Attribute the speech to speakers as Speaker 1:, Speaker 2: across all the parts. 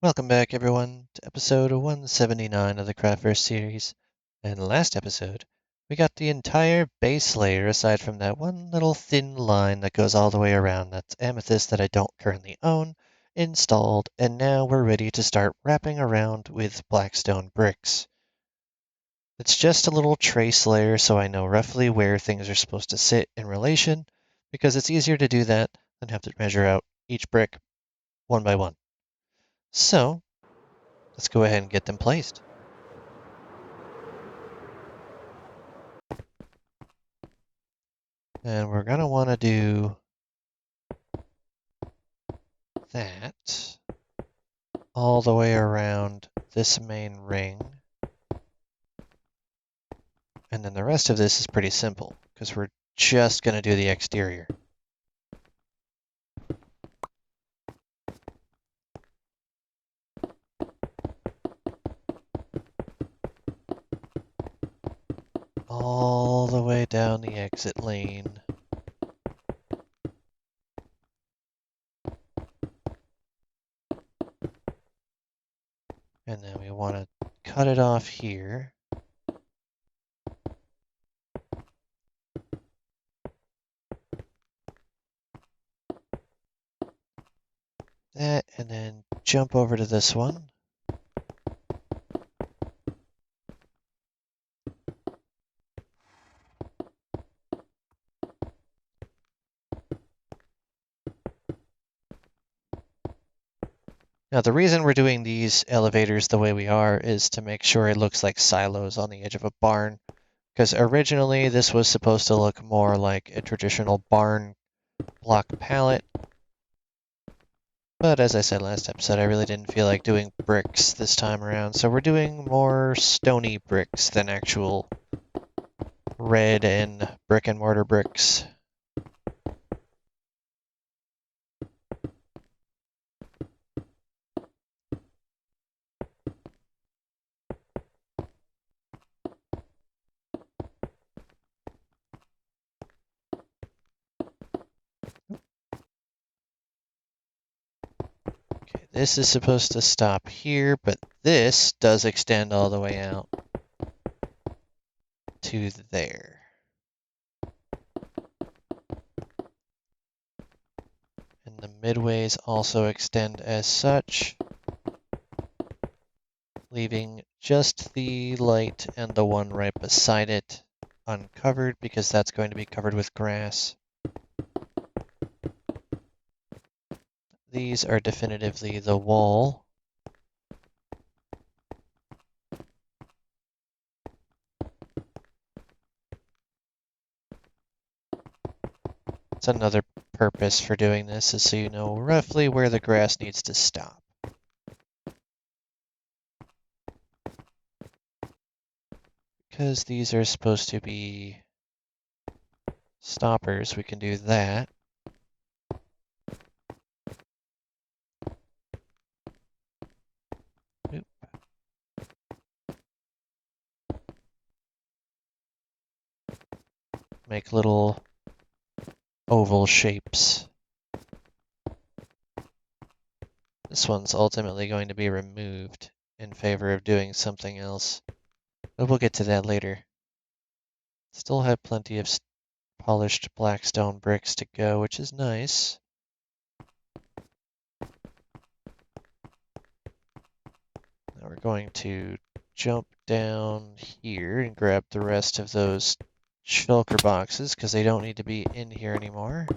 Speaker 1: Welcome back, everyone, to episode 179 of the Craftverse series. In the last episode, we got the entire base layer aside from that one little thin line that goes all the way around. That's amethyst that I don't currently own, installed, and now we're ready to start wrapping around with blackstone bricks. It's just a little trace layer so I know roughly where things are supposed to sit in relation, because it's easier to do that than have to measure out each brick one by one. So, let's go ahead and get them placed. And we're going to want to do that all the way around this main ring. And then the rest of this is pretty simple, because we're just going to do the exterior. All the way down the exit lane. And then we want to cut it off here. That, and then jump over to this one. Now, the reason we're doing these elevators the way we are is to make sure it looks like silos on the edge of a barn, because originally this was supposed to look more like a traditional barn block palette. But as I said last episode, I really didn't feel like doing bricks this time around, so we're doing more stony bricks than actual red and brick and mortar bricks. Okay, this is supposed to stop here, but this does extend all the way out to there. And the midways also extend as such, leaving just the light and the one right beside it uncovered because that's going to be covered with grass. These are definitively the wall. It's another purpose for doing this is so you know roughly where the grass needs to stop. Because these are supposed to be stoppers, we can do that. Oop. Make little oval shapes. This one's ultimately going to be removed in favor of doing something else, but we'll get to that later. Still have plenty of polished black stone bricks to go, which is nice. Now we're going to jump down here and grab the rest of those shulker boxes because they don't need to be in here anymore.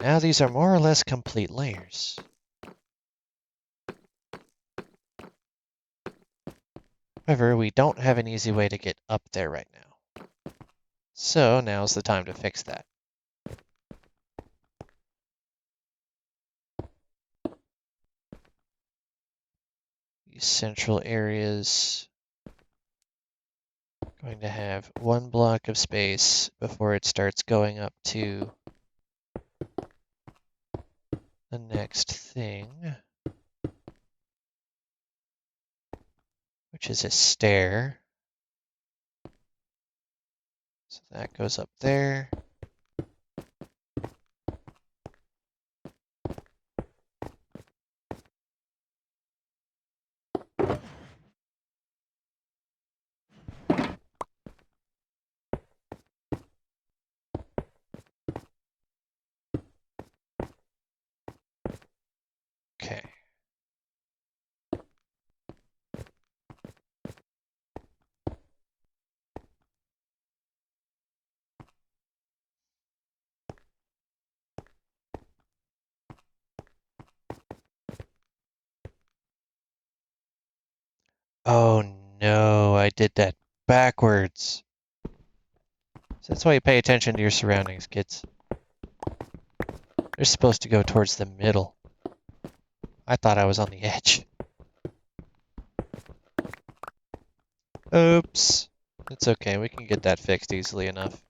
Speaker 1: Now these are more or less complete layers. However, we don't have an easy way to get up there right now. So now's the time to fix that. These central areas are going to have one block of space before it starts going up to the next thing, which is a stair. So that goes up there. Oh no, I did that backwards. So that's why you pay attention to your surroundings, kids. They're supposed to go towards the middle. I thought I was on the edge. Oops. It's okay, we can get that fixed easily enough.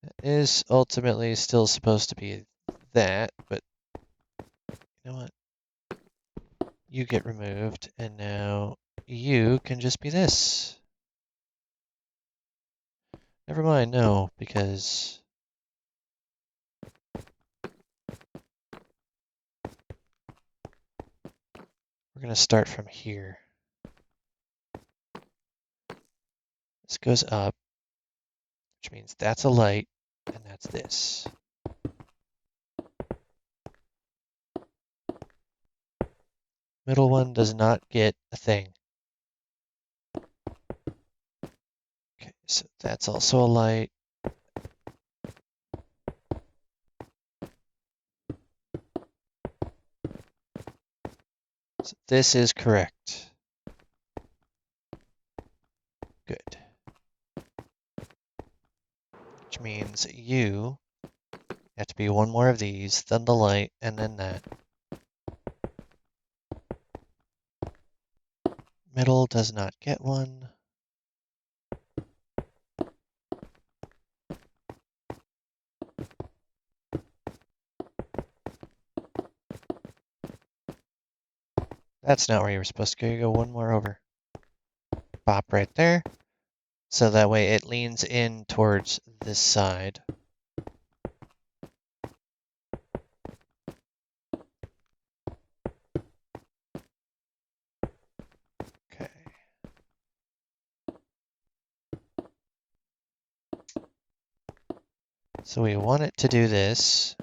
Speaker 1: It is ultimately still supposed to be that, but you know what? You get removed, and now you can just be this. Never mind, no, because we're going to start from here. This goes up, which means that's a light, and that's this. Middle one does not get a thing. Okay, so that's also a light. So this is correct. Good. Which means you have to be one more of these, then the light, and then that. Middle does not get one. That's not where you were supposed to go. You go one more over. Pop right there. So that way it leans in towards this side. Okay. So we want it to do this.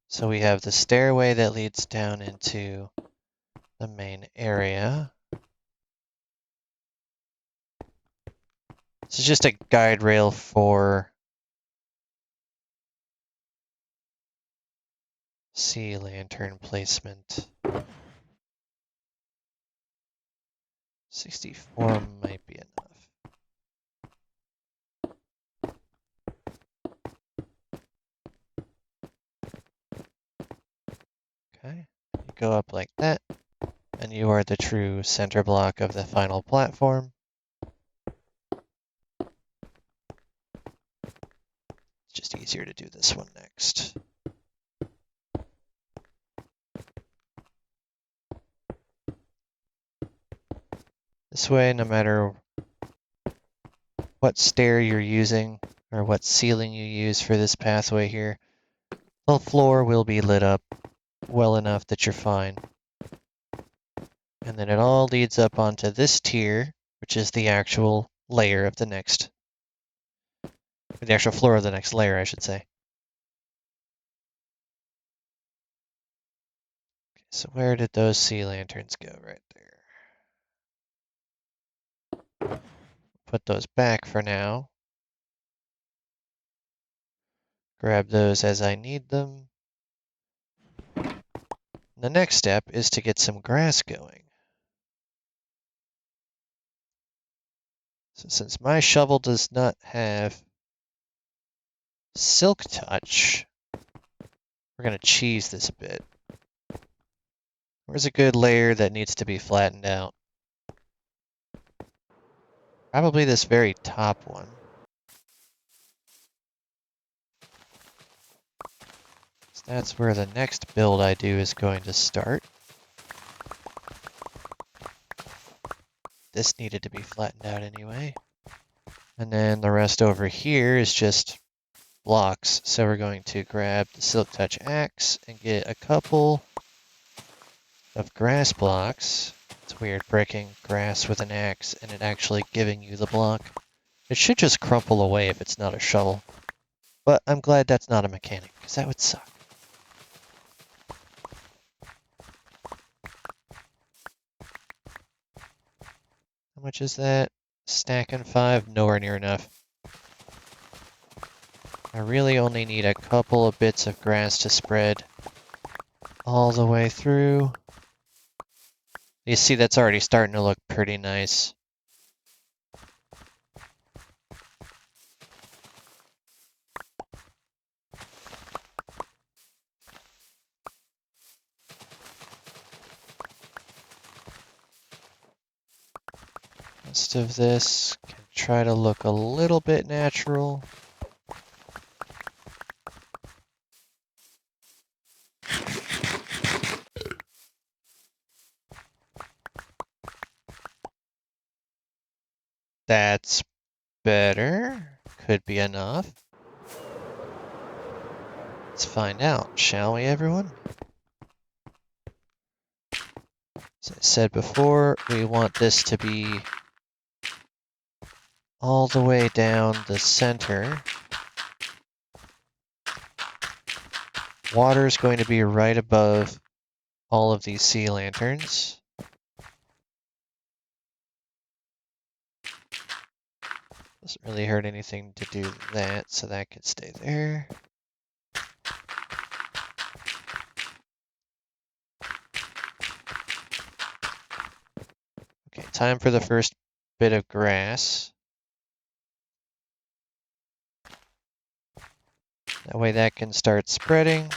Speaker 1: So we have the stairway that leads down into the main area. This is just a guide rail for sea lantern placement. 64 might be enough. Okay, you go up like that, and you are the true center block of the final platform. It's just easier to do this one next. This way, no matter what stair you're using or what ceiling you use for this pathway here, the floor will be lit up well enough that you're fine. And then it all leads up onto this tier, which is the actual layer of the next, or the actual floor of the next layer, I should say. Okay, so where did those sea lanterns go? Right there. Put those back for now. Grab those as I need them. The next step is to get some grass going. So since my shovel does not have silk touch, we're going to cheese this a bit. Where's a good layer that needs to be flattened out? Probably this very top one. So that's where the next build I do is going to start. This needed to be flattened out anyway. And then the rest over here is just blocks. So we're going to grab the Silk Touch axe and get a couple of grass blocks. It's weird breaking grass with an axe and it actually giving you the block. It should just crumple away if it's not a shovel. But I'm glad that's not a mechanic, because that would suck. How much is that? Stacking 5? Nowhere near enough. I really only need a couple of bits of grass to spread all the way through. You see that's already starting to look pretty nice. Most of this can try to look a little bit natural. That's better. Could be enough. Let's find out, shall we, everyone? As I said before, we want this to be all the way down the center. Water is going to be right above all of these sea lanterns. Doesn't really hurt anything to do that, so that could stay there. Okay, time for the first bit of grass. That way that can start spreading.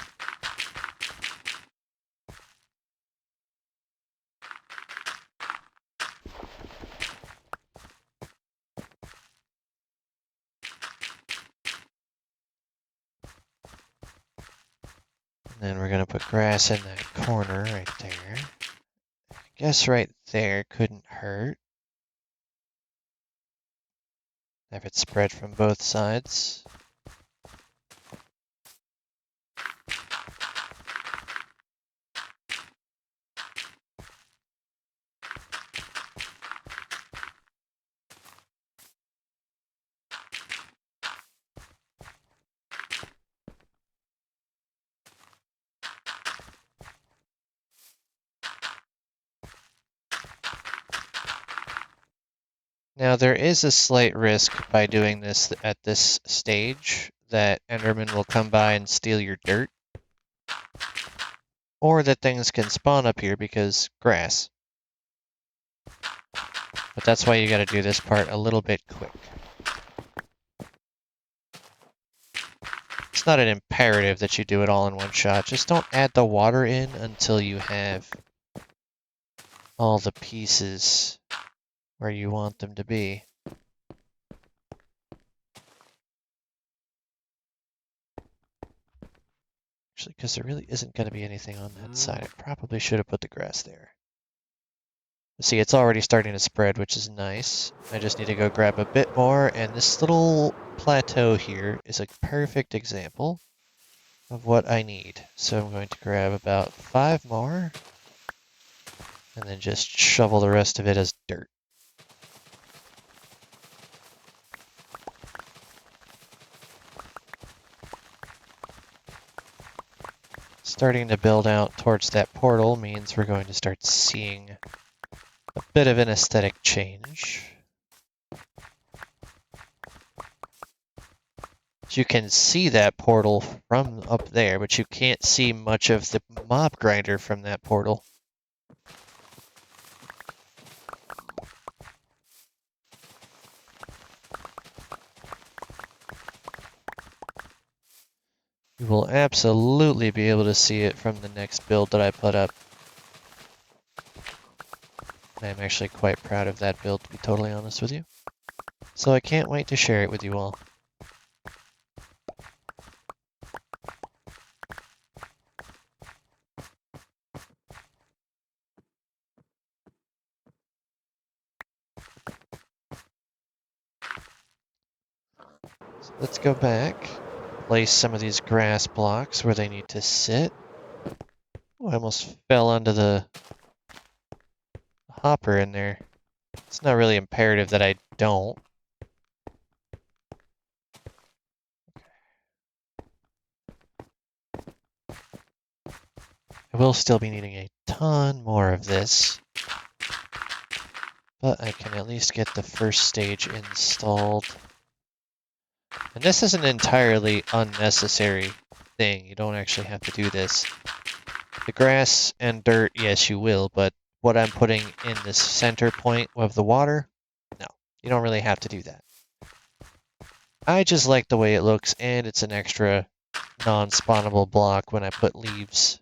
Speaker 1: And then we're going to put grass in that corner right there. I guess right there couldn't hurt. Have it spread from both sides. Now there is a slight risk by doing this at this stage that Enderman will come by and steal your dirt. Or that things can spawn up here because grass. But that's why you gotta do this part a little bit quick. It's not an imperative that you do it all in one shot. Just don't add the water in until you have all the pieces where you want them to be. Actually, because there really isn't going to be anything on that side. I probably should have put the grass there. See, it's already starting to spread, which is nice. I just need to go grab a bit more, and this little plateau here is a perfect example of what I need. So I'm going to grab about 5 more, and then just shovel the rest of it as dirt. Starting to build out towards that portal means we're going to start seeing a bit of an aesthetic change. You can see that portal from up there, but you can't see much of the mob grinder from that portal. You will absolutely be able to see it from the next build that I put up. I'm actually quite proud of that build, to be totally honest with you. So I can't wait to share it with you all. So let's go back, place some of these grass blocks where they need to sit. Oh, I almost fell onto the hopper in there. It's not really imperative that I don't. I will still be needing a ton more of this, but I can at least get the first stage installed. And this is an entirely unnecessary thing. You don't actually have to do this. The grass and dirt, yes, you will, but what I'm putting in this center point of the water, no, you don't really have to do that. I just like the way it looks, and it's an extra non-spawnable block when I put leaves.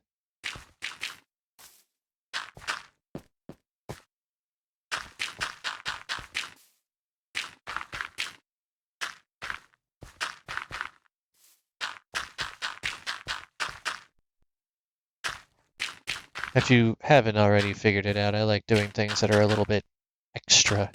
Speaker 1: If you haven't already figured it out, I like doing things that are a little bit extra.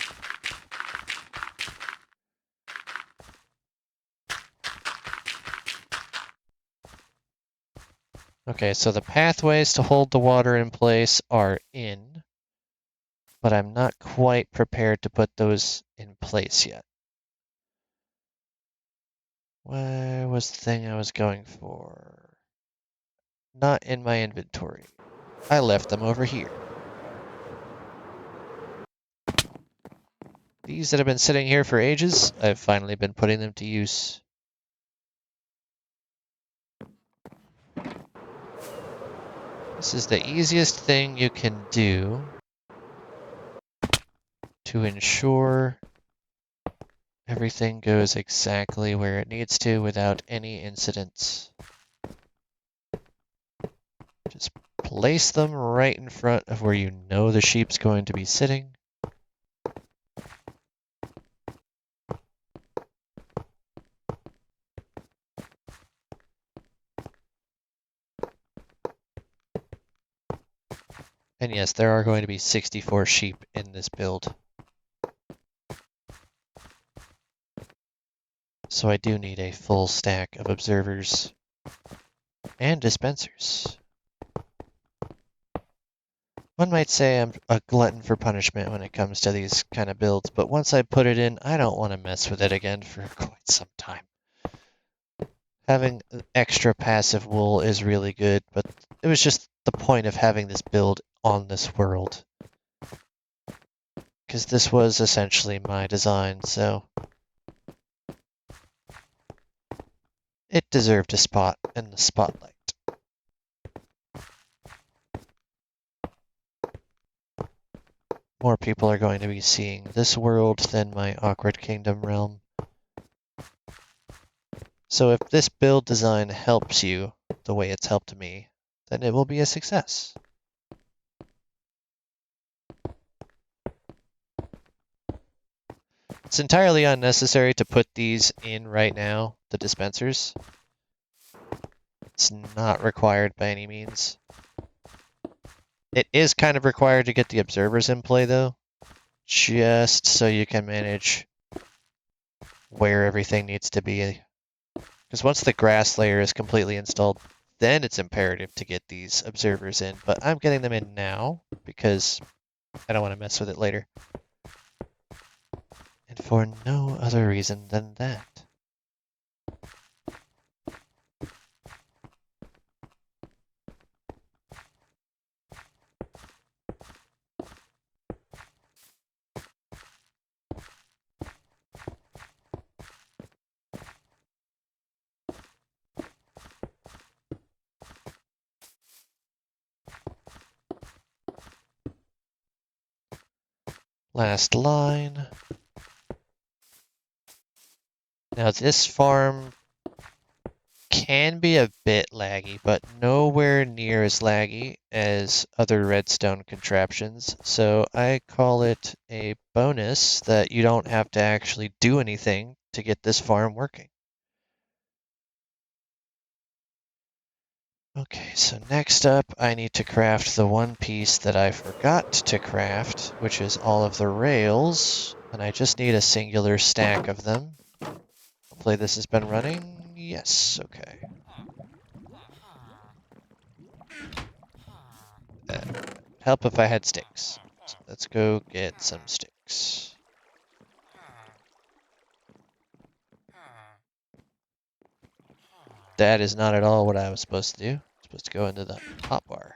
Speaker 1: Okay, so the pathways to hold the water in place are in, but I'm not quite prepared to put those in place yet. Where was the thing I was going for? Not in my inventory. I left them over here. These that have been sitting here for ages, I've finally been putting them to use. This is the easiest thing you can do to ensure everything goes exactly where it needs to without any incidents. Just place them right in front of where you know the sheep's going to be sitting. And yes, there are going to be 64 sheep in this build. So I do need a full stack of observers and dispensers. One might say I'm a glutton for punishment when it comes to these kind of builds, but once I put it in, I don't want to mess with it again for quite some time. Having extra passive wool is really good, but it was just the point of having this build on this world. Because this was essentially my design, so it deserved a spot in the spotlight. More people are going to be seeing this world than my Awkward Kingdom realm. So if this build design helps you the way it's helped me, then it will be a success. It's entirely unnecessary to put these in right now, the dispensers. It's not required by any means. It is kind of required to get the observers in play though, just so you can manage where everything needs to be. Because once the grass layer is completely installed, then it's imperative to get these observers in. But I'm getting them in now because I don't want to mess with it later. And for no other reason than that. Last line. Now this farm can be a bit laggy, but nowhere near as laggy as other redstone contraptions. So I call it a bonus that you don't have to actually do anything to get this farm working. Okay, so next up I need to craft the one piece that I forgot to craft, which is all of the rails, and I just need a singular stack of them. Hopefully this has been running. Yes, okay. Help if I had sticks. So let's go get some sticks. That is not at all what I was supposed to do. I'm supposed to go into the hotbar.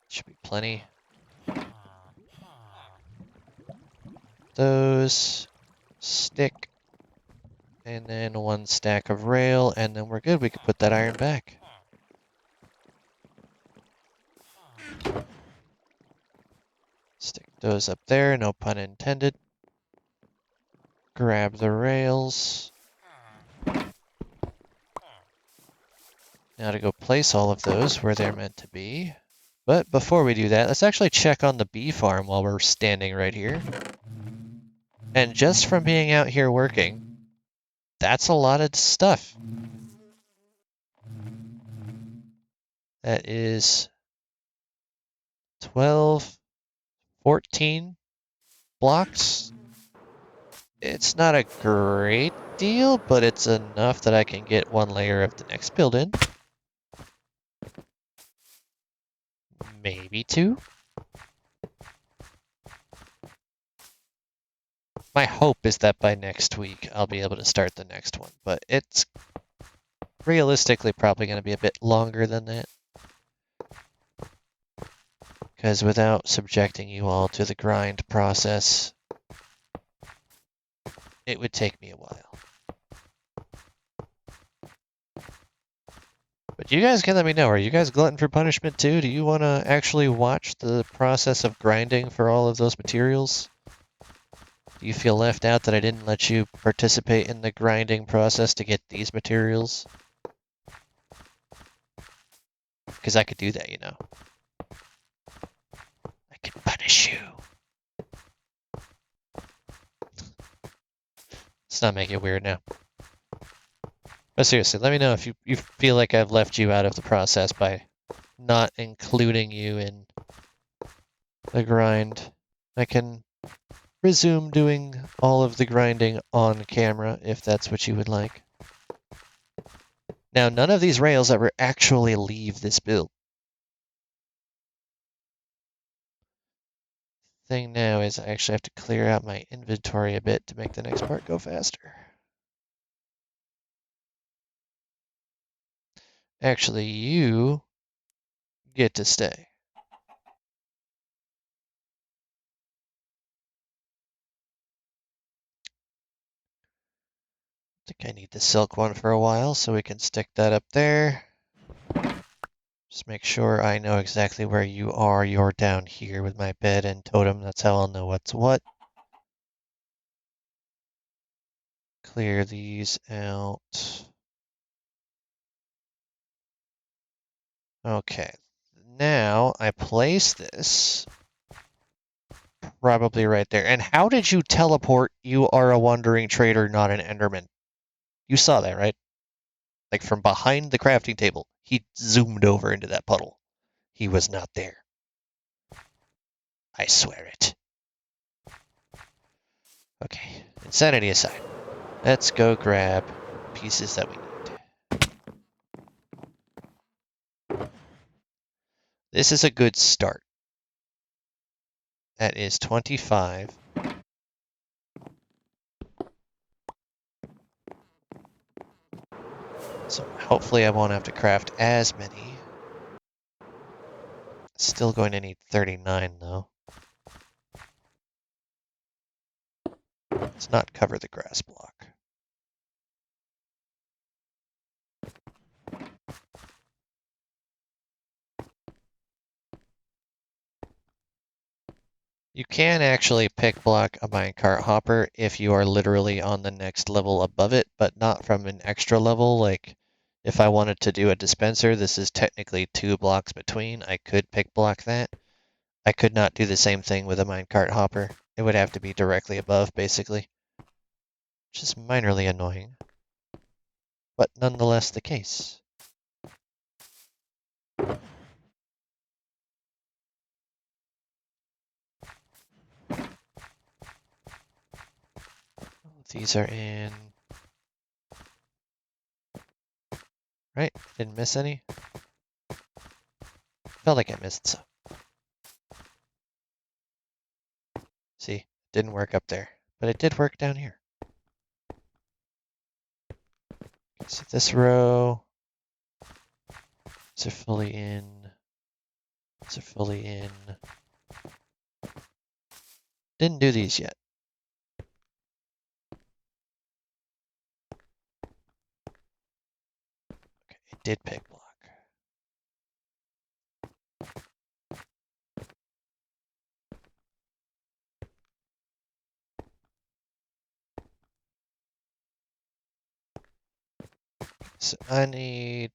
Speaker 1: Should be plenty. Those. stick, and then 1 stack of rail, and then we're good. We can put that iron back. Stick those up there, no pun intended. Grab the rails. Now to go place all of those where they're meant to be. But before we do that, let's actually check on the bee farm while we're standing right here. And just from being out here working, that's a lot of stuff. That is 12, 14 blocks. It's not a great deal, but it's enough that I can get 1 layer of the next build in. Maybe 2. My hope is that by next week I'll be able to start the next one, but it's realistically probably going to be a bit longer than that. Because without subjecting you all to the grind process, it would take me a while. But you guys can let me know, are you guys glutton for punishment too? Do you want to actually watch the process of grinding for all of those materials? Do you feel left out that I didn't let you participate in the grinding process to get these materials? Because I could do that, you know. I can punish you. Let's not make it weird now. But seriously, let me know if you feel like I've left you out of the process by not including you in the grind. I can resume doing all of the grinding on camera if that's what you would like. Now, none of these rails ever actually leave this build. Thing now is I actually have to clear out my inventory a bit to make the next part go faster. Actually, you get to stay. I think I need the silk one for a while, so we can stick that up there. Just make sure I know exactly where you are. You're down here with my bed and totem. That's how I'll know what's what. Clear these out. Okay. Now I place this probably right there. And how did you teleport? You are a wandering trader, not an Enderman. You saw that, right? Like from behind the crafting table, he zoomed over into that puddle. He was not there. I swear it. Okay, insanity aside, let's go grab pieces that we need. This is a good start. That is 25. So hopefully I won't have to craft as many. Still going to need 39 though. Let's not cover the grass block. You can actually pick block a minecart hopper if you are literally on the next level above it, but not from an extra level. Like if I wanted to do a dispenser, this is technically 2 blocks between. I could pick block that. I could not do the same thing with a minecart hopper. It would have to be directly above, basically. Which is minorly annoying, but nonetheless the case. These are in... Right? Didn't miss any? Felt like I missed some. See, didn't work up there, but it did work down here. Okay, so this row, these are fully in, these are fully in. Didn't do these yet. did pick block. So I need...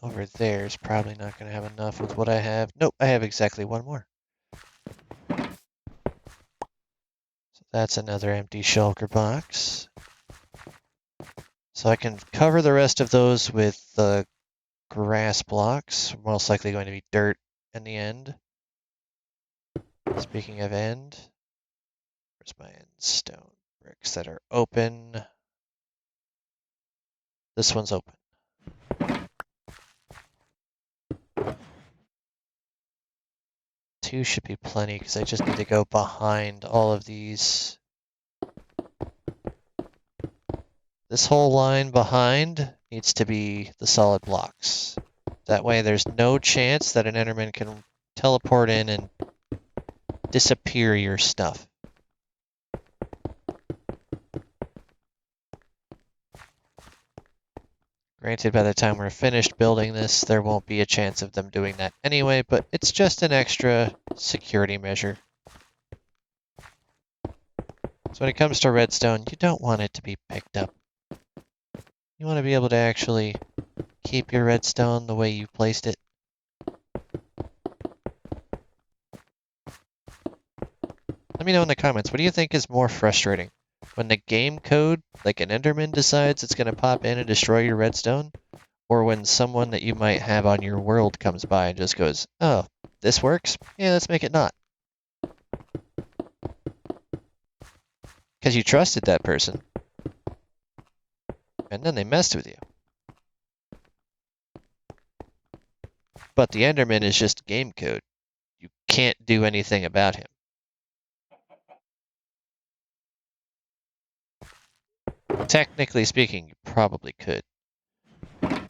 Speaker 1: Over there is probably not going to have enough with what I have. Nope, I have exactly one more. So that's another empty shulker box. So I can cover the rest of those with the grass blocks. Most likely going to be dirt in the end. Speaking of end, where's my end stone bricks that are open? This one's open. Two should be plenty because I just need to go behind all of these. This whole line behind needs to be the solid blocks. That way there's no chance that an Enderman can teleport in and disappear your stuff. Granted, by the time we're finished building this, there won't be a chance of them doing that anyway, but it's just an extra security measure. So when it comes to redstone, you don't want it to be picked up. You want to be able to actually keep your redstone the way you placed it. Let me know in the comments, what do you think is more frustrating? When the game code, like an Enderman, decides it's going to pop in and destroy your redstone? Or when someone that you might have on your world comes by and just goes, oh, this works? Yeah, let's make it not. Because you trusted that person. And then they messed with you. But the Enderman is just game code. You can't do anything about him. Technically speaking, you probably could. If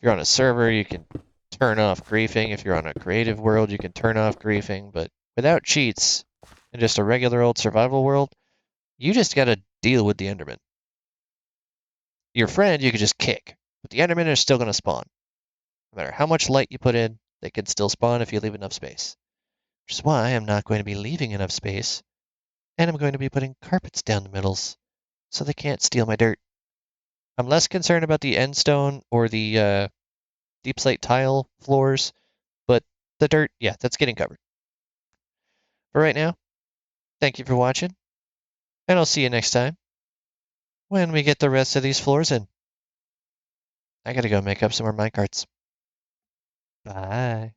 Speaker 1: you're on a server, you can turn off griefing. If you're on a creative world, you can turn off griefing. But without cheats, in just a regular old survival world, you just gotta deal with the Enderman. Your friend, you could just kick. But the Endermen are still gonna spawn. No matter how much light you put in, they can still spawn if you leave enough space. Which is why I'm not going to be leaving enough space, and I'm going to be putting carpets down the middles, so they can't steal my dirt. I'm less concerned about the end stone or the deep slate tile floors, but the dirt, yeah, that's getting covered. For right now, thank you for watching, and I'll see you next time when we get the rest of these floors in. I gotta go make up some more minecarts. Bye.